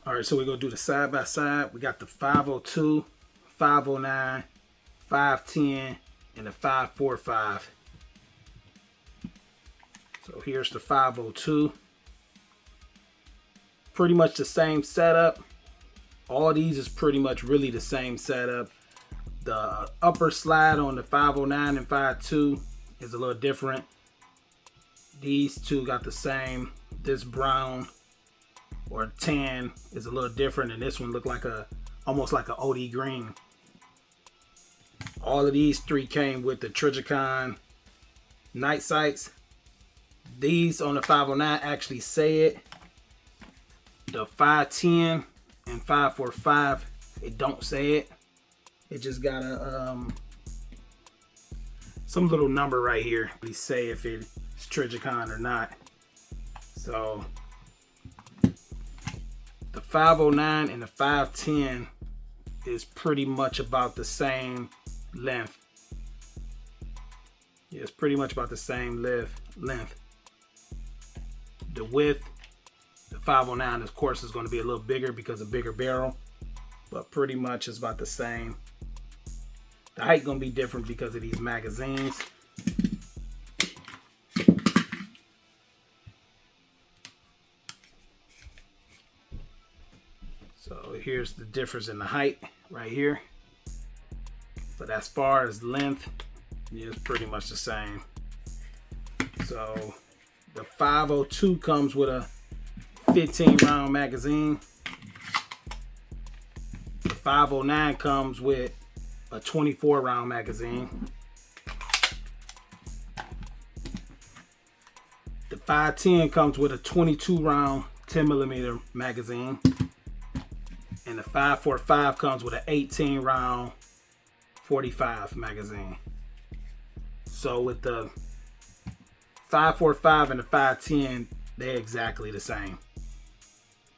All right, so we're going to do the side by side. We got the 502, 509, 510, and the 545. So here's the 502. Pretty much the same setup. All these is pretty much really the same setup. The upper slide on the 509 and 52 is a little different. These two got the same. This brown or tan is a little different, and this one looked like almost like an OD green. All of these three came with the Trijicon night sights. These on the 509 actually say it. The 510 and 545, it don't say it. It just got some little number right here. We say if it's Trijicon or not. So the 509 and the 510 is pretty much about the same length. Yeah, it's pretty much about the same length. The width, the 509 of course is going to be a little bigger because of bigger barrel, but pretty much it's about the same. The height going to be different because of these magazines. So here's the difference in the height right here. But as far as length, yeah, it's pretty much the same. So the 502 comes with a 15 round magazine. The 509 comes with a 24 round magazine. The 510 comes with a 22 round 10 millimeter magazine. And the 545 comes with an 18 round 45 magazine. So with the 545 and the 510, they're exactly the same.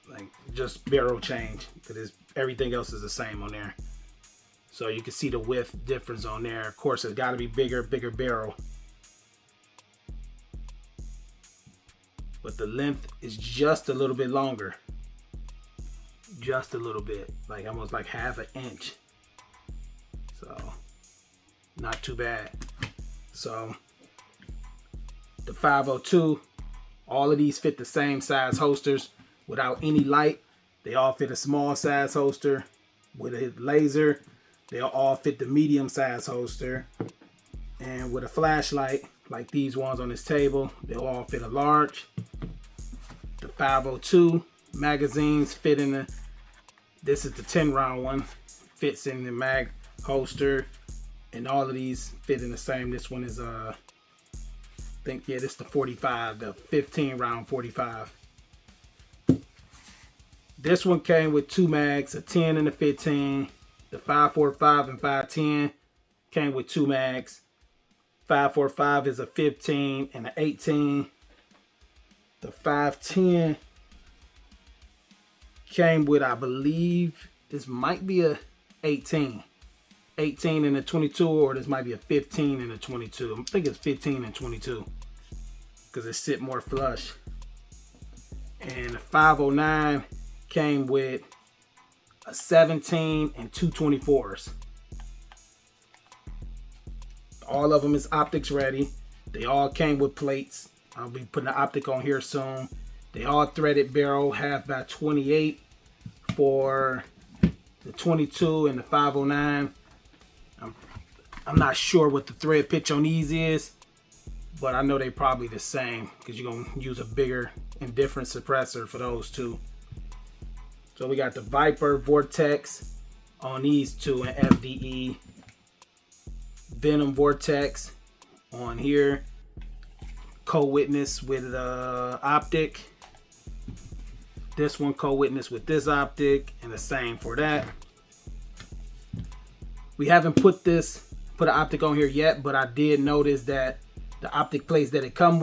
Like just barrel change, because everything else is the same on there. So you can see the width difference on there. Of course, it's got to be bigger barrel. But the length is just a little bit longer. Just a little bit, like almost like half an inch. So not too bad. So the 502, all of these fit the same size holsters without any light. They all fit a small size holster with a laser. They'll all fit the medium size holster. And with a flashlight, like these ones on this table, they'll all fit a large. The 502 magazines fit in this is the 10 round one, fits in the mag holster. And all of these fit in the same. This one is I think, yeah, this is the 45, the 15 round 45. This one came with two mags, a 10 and a 15. The 545 and 510 came with two mags. 545 is a 15 and an 18. The 510 came with, I believe, this might be a 18 and a 22, or this might be a 15 and a 22. I think it's 15 and 22 because it sit more flush. And the 509 came with a 17 and two 24s. All of them is optics ready. They all came with plates. I'll be putting the optic on here soon. They all threaded barrel, half by 28 for the 22 and the 509. I'm not sure what the thread pitch on these is, but I know they probably the same because you're going to use a bigger and different suppressor for those two. So we got the Viper Vortex on these two in FDE. Venom Vortex on here. Co-witness with optic. This one co-witness with this optic, and the same for that. We haven't put an optic on here yet, but I did notice that the optic plates that it comes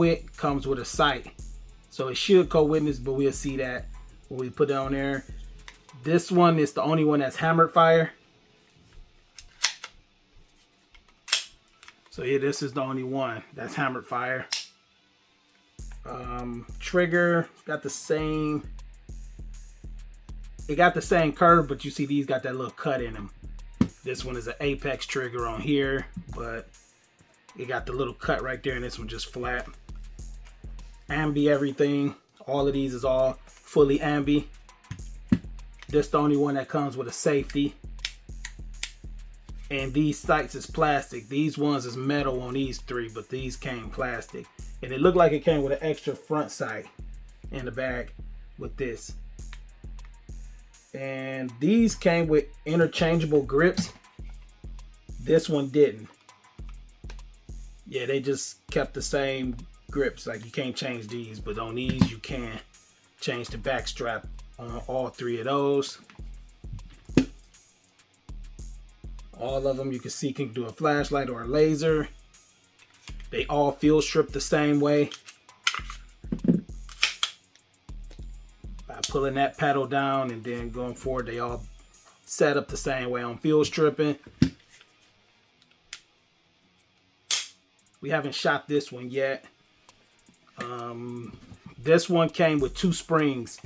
with a sight. So it should co-witness, but we'll see that when we put it on there. This one is the only one that's hammered fire. So yeah, this is the only one that's hammered fire. Trigger got the same it got the same curve, but you see these got that little cut in them. This one is an Apex trigger on here, but it got the little cut right there, and this one just flat. Ambi everything. All of these is all fully ambi. This the only one that comes with a safety. And these sights is plastic. These ones is metal on these three, but these came plastic. And it looked like it came with an extra front sight in the bag with this. And these came with interchangeable grips. This one didn't. Yeah, they just kept the same grips. Like, you can't change these, but on these you can change the back strap on all three of those. All of them you can see can do a flashlight or a laser. They all field strip the same way. By pulling that pedal down and then going forward, they all set up the same way on field stripping. We haven't shot this one yet. This one came with 2 springs.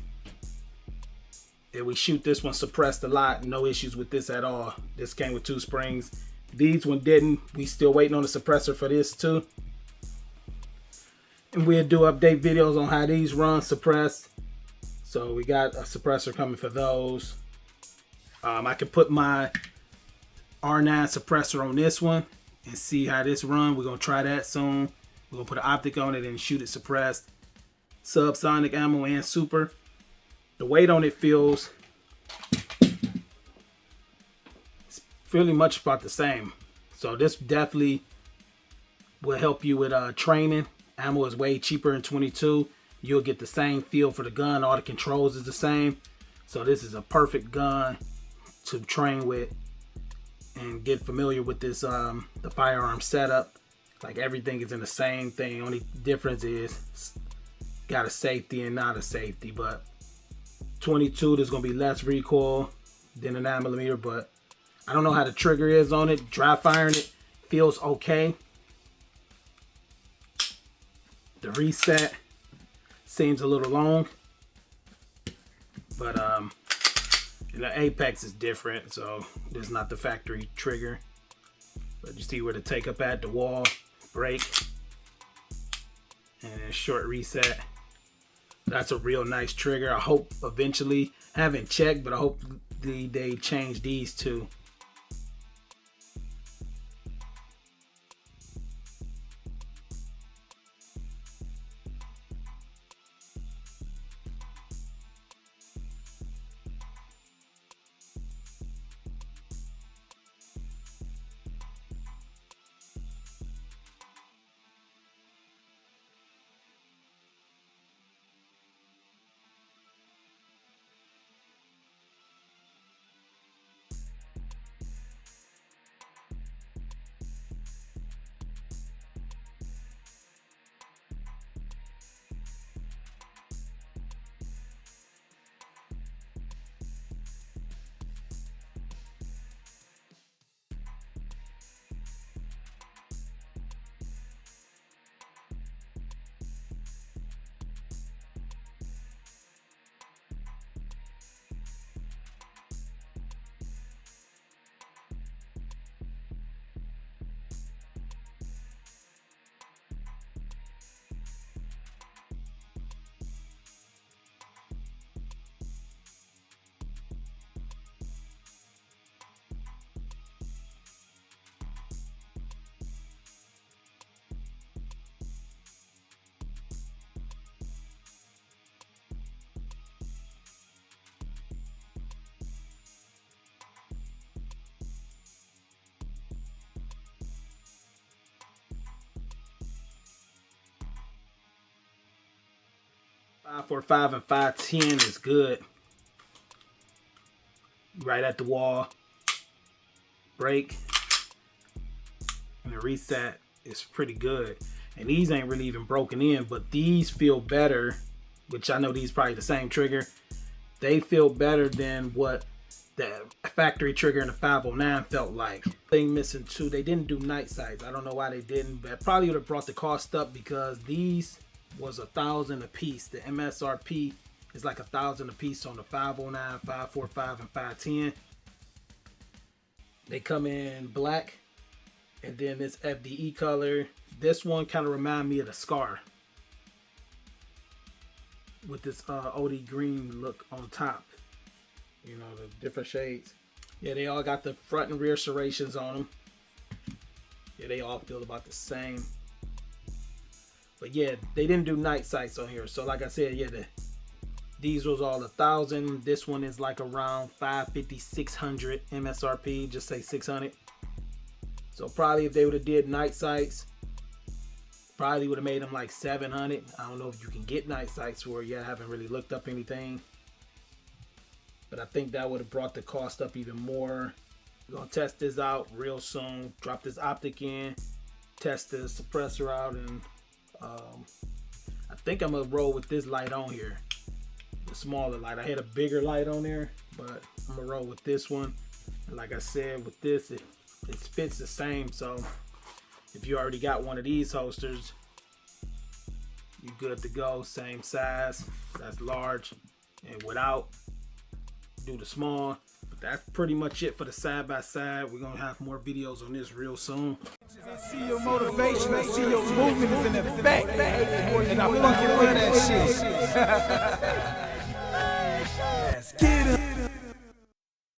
And we shoot this one suppressed a lot. No issues with this at all. This came with 2 springs. These one didn't. We still waiting on the suppressor for this too. And we'll do update videos on how these run suppressed. So we got a suppressor coming for those. I can put my R9 suppressor on this one and see how this run. We're gonna try that soon. We're gonna put an optic on it and shoot it suppressed. Subsonic ammo and super. The weight on it feels fairly much about the same. So this definitely will help you with training. Ammo is way cheaper in 22. You'll get the same feel for the gun. All the controls is the same. So this is a perfect gun to train with and get familiar with this the firearm setup. Like, everything is in the same thing. Only difference is got a safety and not a safety. But 22, there's gonna be less recoil than a 9mm, but I don't know how the trigger is on it. Dry firing it feels okay. The reset seems a little long, but the Apex is different, so this is not the factory trigger. But you see where the take up at, the wall, break, and then short reset. That's a real nice trigger. I hope eventually, I haven't checked, but I hope they change these too. .545 and 510 is good. Right at the wall. Break. And the reset is pretty good. And these ain't really even broken in, but these feel better, which I know these probably the same trigger. They feel better than what the factory trigger in the 509 felt like. Thing missing too, they didn't do night sights. I don't know why they didn't, but probably would have brought the cost up because these was $1,000 a piece. The MSRP It's like $1,000 a piece on the 509, 545, and 510. They come in black, and then this FDE color. This one kind of remind me of the Scar with this OD green look on top. You know, the different shades. Yeah, they all got the front and rear serrations on them. Yeah, they all feel about the same. But yeah, they didn't do night sights on here. So like I said, yeah, these was all 1,000. This one is like around 550, 600 MSRP. Just say 600. So probably if they would have did night sights, probably would have made them like 700. I don't know if you can get night sights for it yet. I haven't really looked up anything. But I think that would have brought the cost up even more. We're going to test this out real soon. Drop this optic in. Test the suppressor out. And I think I'm going to roll with this light on here. The smaller light. I had a bigger light on there. But I'm going to roll with this one. And like I said, with this, it fits the same. So if you already got one of these holsters, you're good to go. Same size. That's large. And without, do the small. But that's pretty much it for the side by side. We're gonna have more videos on this real soon. I see your motivation, I see your movement is in effect, and I fucking love that shit. Let's get it.